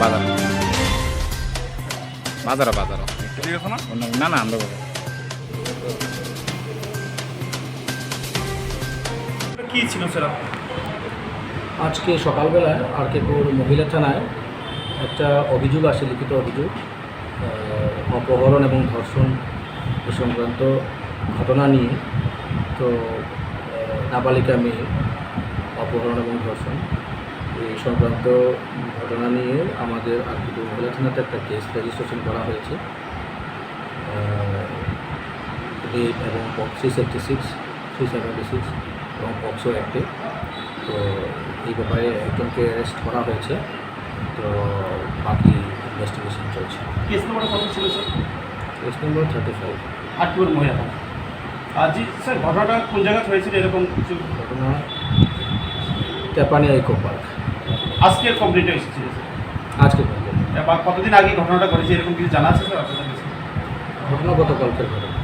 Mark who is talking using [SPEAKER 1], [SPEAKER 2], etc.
[SPEAKER 1] বাজার বাজারও বাজারও
[SPEAKER 2] ঠিক আছে না?
[SPEAKER 1] না না আমরা বাজার
[SPEAKER 2] কি ছিল স্যার?
[SPEAKER 3] আজকে সকালবেলায় আরকেপুর মহিলা থানায় একটা অভিযোগ আসে, লিখিত অভিযোগ অপহরণ এবং ধর্ষণ এ সংক্রান্ত ঘটনা নিয়ে। তো নাবালিকা মেয়ে অপহরণ এবং ধর্ষণ এই সংক্রান্ত ঘটনা নিয়ে আমাদের আরকেপুর মহিলা থানাতে একটা কেস রেজিস্ট্রেশন করা হয়েছে রেপ এবং 376, 376 এবং পক্সো অ্যাক্টে। তো এই ব্যাপারে একজনকে অ্যারেস্ট করা হয়েছে। তো বাকি ইনভেস্টিগেশন চলছে।
[SPEAKER 2] কেস নম্বর কত ছিল স্যার?
[SPEAKER 3] Case number 35।
[SPEAKER 2] আটপুর মহিলা থানা। আর জি স্যার, ঘটনাটা কোন জায়গায় হয়েছিল এরকম কিছু?
[SPEAKER 3] ঘটনা তেপানিয়া ইকো পার্ক।
[SPEAKER 2] আজকে কমপ্লিট এসেছিল স্যার?
[SPEAKER 3] আজকে ঘটনা
[SPEAKER 2] বা কতদিন আগে ঘটনাটা ঘটেছে এরকম কিছু জানা আছে স্যার আপনাদের কাছে?
[SPEAKER 3] গতকালকের ঘটনা।